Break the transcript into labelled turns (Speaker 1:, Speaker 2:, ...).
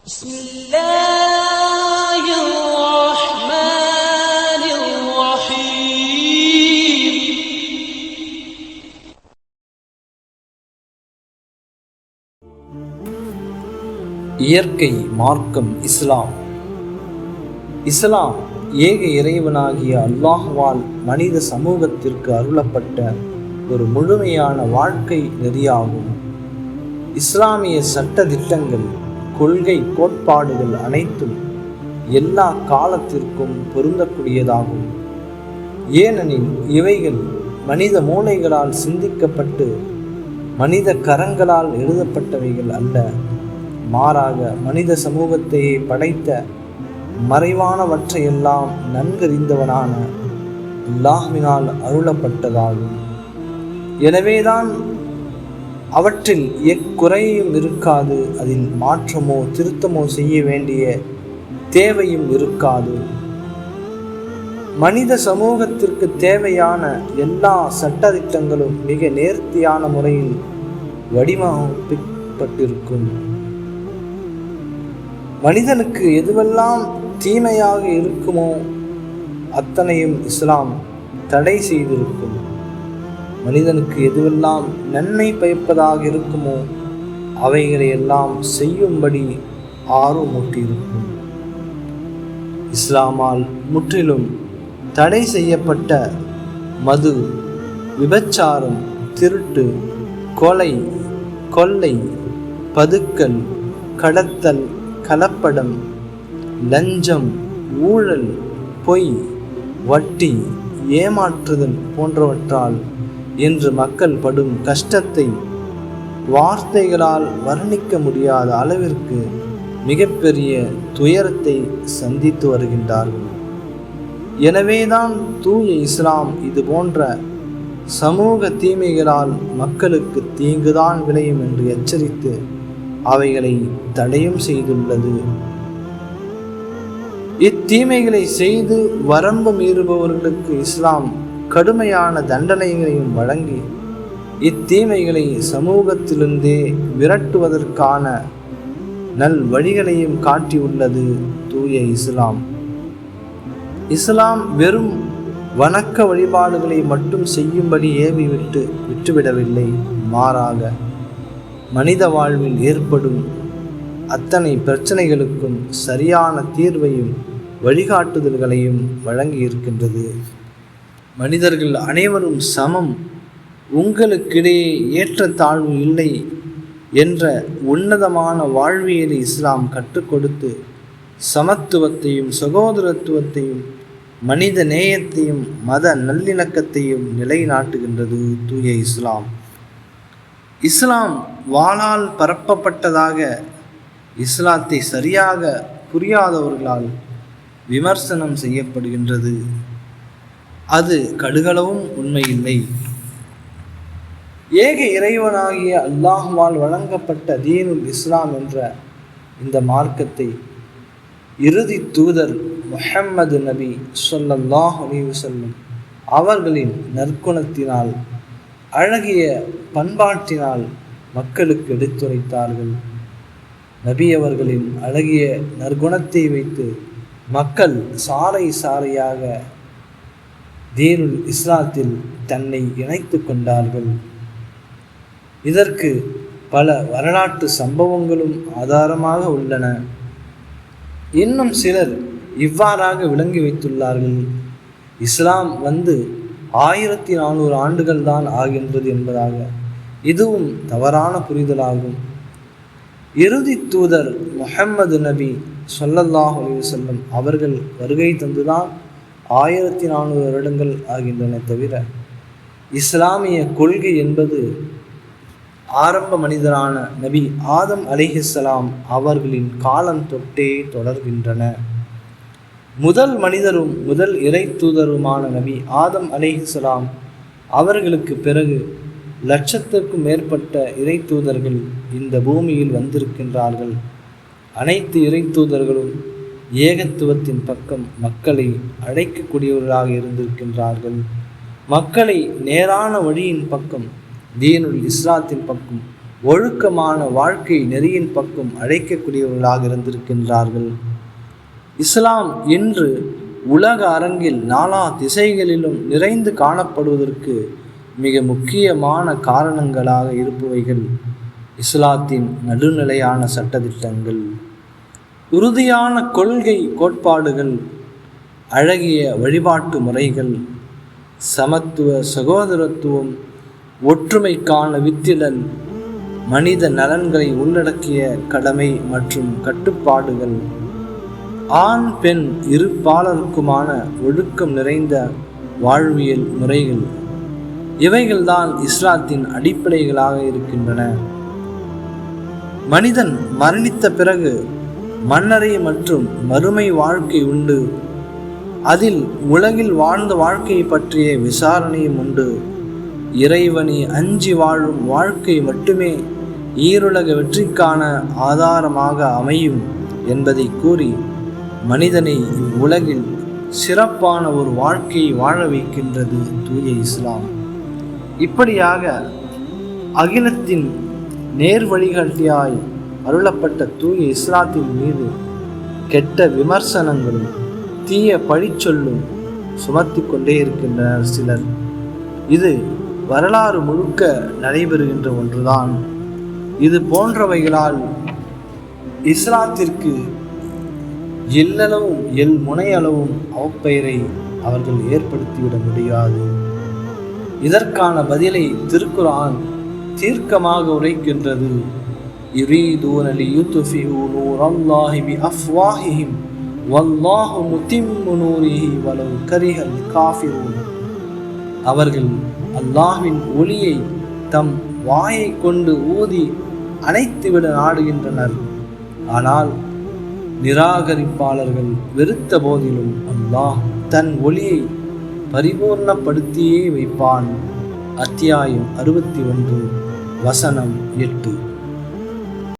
Speaker 1: بسم الله الرحمن الرحيم.
Speaker 2: இயற்கை மார்க்கம் இஸ்லாம். இஸ்லாம் ஏக இறைவனாகிய அல்லாஹ்வால் மனித சமூகத்திற்கு அருளப்பட்ட ஒரு முழுமையான வாழ்க்கை நெறியாகும். இஸ்லாமிய சட்ட திட்டங்கள், கொள்கை, கோட்பாடுகள் அனைத்தும் எல்லா காலத்திற்கும் பொருந்தக்கூடியதாகும். ஏனெனில் இவைகள் மனித மூளைகளால் சிந்திக்கப்பட்டு மனித கரங்களால் எழுதப்பட்டவைகள் அல்ல. மாறாக மனித சமூகத்தையே படைத்த மறைவானவற்றையெல்லாம் நன்கறிந்தவனான அல்லாஹ்வினால் அருளப்பட்டதாகும். எனவேதான் அவற்றில் எக்குறையும் இருக்காது. அதில் மாற்றமோ திருத்தமோ செய்ய வேண்டிய தேவையும் இருக்காது. மனித சமூகத்திற்கு தேவையான எல்லா சட்டதிட்டங்களும் மிக நேர்த்தியான முறையில் வடிவமைக்கப்பட்டிருக்கும். மனிதனுக்கு எதுவெல்லாம் தீமையாக இருக்குமோ அத்தனையும் இஸ்லாம் தடை செய்திருக்கும். மனிதனுக்கு எதுவெல்லாம் நன்மை பயப்பதாக இருக்குமோ அவைகளை எல்லாம் செய்யும்படி ஆர்வமூட்டியிருக்கும். இஸ்லாமால் முற்றிலும் தடை செய்யப்பட்ட மது, விபச்சாரம், திருட்டு, கொலை, கொள்ளை, பதுக்கல், கடத்தல், கலப்படம், லஞ்சம், ஊழல், பொய், வட்டி, ஏமாற்றுதல் போன்றவற்றால் இன்று மக்கள் படும் கஷ்டத்தை வார்த்தைகளால் வர்ணிக்க முடியாத அளவிற்கு மிகப்பெரிய துயரத்தை சந்தித்து வருகின்றார்கள். எனவேதான் தூய இஸ்லாம் இது போன்ற சமூக தீமைகளால் மக்களுக்கு தீங்குதான் விளையும் என்று எச்சரித்து அவைகளை தடையும் செய்துள்ளது. இத்தீமைகளை செய்து வரம்பு மீறுபவர்களுக்கு இஸ்லாம் கடுமையான தண்டனைகளையும் வழங்கி இத்தீமைகளை சமூகத்திலிருந்தே விரட்டுவதற்கான நல் வழிகளையும் காட்டியுள்ளது தூய இஸ்லாம். இஸ்லாம் வெறும் வணக்க வழிபாடுகளை மட்டும் செய்யும்படி ஏவி விட்டுவிடவில்லை. மாறாக மனித வாழ்வில் ஏற்படும் அத்தனை பிரச்சனைகளுக்கும் சரியான தீர்வையும் வழிகாட்டுதல்களையும் வழங்கி இருக்கின்றது. மனிதர்கள் அனைவரும் சமம், உங்களுக்கிடையே ஏற்றத்தாழ்வு இல்லை என்ற உன்னதமான வாழ்வியலை இஸ்லாம் கற்றுக் கொடுத்து சமத்துவத்தையும் சகோதரத்துவத்தையும் மனித நேயத்தையும் மத நல்லிணக்கத்தையும் நிலைநாட்டுகின்றது தூய இஸ்லாம். இஸ்லாம் வாளால் பரப்பப்பட்டதாக இஸ்லாத்தை சரியாக புரியாதவர்களால் விமர்சனம் செய்யப்படுகின்றது. அது கடுகளவும் உண்மையில்லை. ஏக இறைவனாகிய அல்லாஹ்வால் வழங்கப்பட்ட தீனுல் இஸ்லாம் என்ற இந்த மார்க்கத்தை இறுதி தூதர் முஹம்மது நபி ஸல்லல்லாஹு அலைஹி வஸல்லம் அவர்களின் நற்குணத்தினால், அழகிய பண்பாட்டினால் மக்களுக்கு எடுத்துரைத்தார்கள். நபி அவர்களின் அழகிய நற்குணத்தை வைத்து மக்கள் சாறை சாறையாக தீனுல் இஸ்லாத்தில் தன்னை இணைத்து கொண்டார்கள். இதற்கு பல வரலாற்று சம்பவங்களும் ஆதாரமாக உள்ளன. இன்னும் சிலர் இவ்வாறாக விளங்கி வைத்துள்ளார்கள். இஸ்லாம் வந்து 1400 ஆண்டுகள் தான் ஆகின்றது என்பதாக. இதுவும் தவறான புரிதலாகும். இறுதி தூதர் முஹம்மது நபி ஸல்லல்லாஹு அலைஹி வஸல்லம் அவர்கள் வருகை தந்துதான் 1400 வருடங்கள் ஆகின்றன. தவிர இஸ்லாமிய கொள்கை என்பது ஆரம்ப மனிதரான நபி ஆதம் அலைஹிஸ்ஸலாம் அவர்களின் காலம் தொட்டே தொடர்கின்றன. முதல் மனிதரும் முதல் இறை தூதருமான நபி ஆதம் அலைஹிஸ்ஸலாம் அவர்களுக்கு பிறகு லட்சத்திற்கும் மேற்பட்ட இறை தூதர்கள் இந்த பூமியில் வந்திருக்கின்றார்கள். அனைத்து இறை தூதர்களும் ஏகத்துவத்தின் பக்கம் மக்களை அழைக்கக்கூடியவர்களாக இருந்திருக்கின்றார்கள். மக்களை நேரான வழியின் பக்கம், தீனுல் இஸ்லாத்தின் பக்கம் ஒழுக்கமான வாழ்க்கை நெறியின் பக்கம் அழைக்கக்கூடியவர்களாக இருந்திருக்கின்றார்கள். இஸ்லாம் இன்று உலக அரங்கில் நாலா திசைகளிலும் நிறைந்து காணப்படுவதற்கு மிக முக்கியமான காரணங்களாக இருப்பவைகள் இஸ்லாத்தின் நடுநிலையான சட்டதிட்டங்கள், உறுதியான கொள்கை கோட்பாடுகள், அழகிய வழிபாட்டு முறைகள், சமத்துவ சகோதரத்துவம், ஒற்றுமைக்கான வித்திடல், மனித நலன்களை உள்ளடக்கிய கடமை மற்றும் கட்டுப்பாடுகள், ஆண் பெண் இருபாலருக்குமான ஒழுக்கம் நிறைந்த வாழ்வியல் முறைகள், இவைகள்தான் இஸ்லாத்தின் அடிப்படைகளாக இருக்கின்றன. மனிதன் மரணித்த பிறகு மன்னரை மற்றும் மறுமை வாழ்க்கை உண்டு. அதில் உலகில் வாழ்ந்த வாழ்க்கையை பற்றிய விசாரணையும் உண்டு. இறைவனை அஞ்சி வாழும் வாழ்க்கை மட்டுமே ஈருலக வெற்றிக்கான ஆதாரமாக அமையும் என்பதை கூறி மனிதனை இவ்வுலகில் சிறப்பான ஒரு வாழ்க்கையை வாழ வைக்கின்றது தூய இஸ்லாம். இப்படியாக அகிலத்தின் நேர் வழிகாட்டியாய் அருளப்பட்ட தூய இஸ்லாத்தின் மீது கெட்ட விமர்சனங்களும் தீய பழிச்சொல்லும் சுமத்தி கொண்டே இருக்கின்றனர் சிலர். இது வரலாறு முழுக்க நடைபெறுகின்ற ஒன்றுதான். இது போன்றவைகளால் இஸ்லாத்திற்கு எல்லளவும் முனையளவும் அவப்பெயரை அவர்கள் ஏற்படுத்திவிட முடியாது. இதற்கான பதிலை திருக்குர்ஆன் தீர்க்கமாக உரைக்கின்றது. யுரீதூன லியுத்ஃபிஉ நூரல்லாஹி பிஅஃவாஹிஹிம் வல்லாஹு முத்திம்மு நூரிஹி வலவ் கரிஹல் காஃபிரூன். அவர்கள் அல்லாஹ்வின் ஒளியை தம் வாயை கொண்டு ஊதி அணைத்துவிட நாடுகின்றனர். ஆனால் நிராகரிப்பாளர்கள் வெறுத்த போதிலும் அல்லாஹ் தன் ஒளியை பரிபூர்ணப்படுத்தியே வைப்பான். அத்தியாயம் 61 வசனம் 8.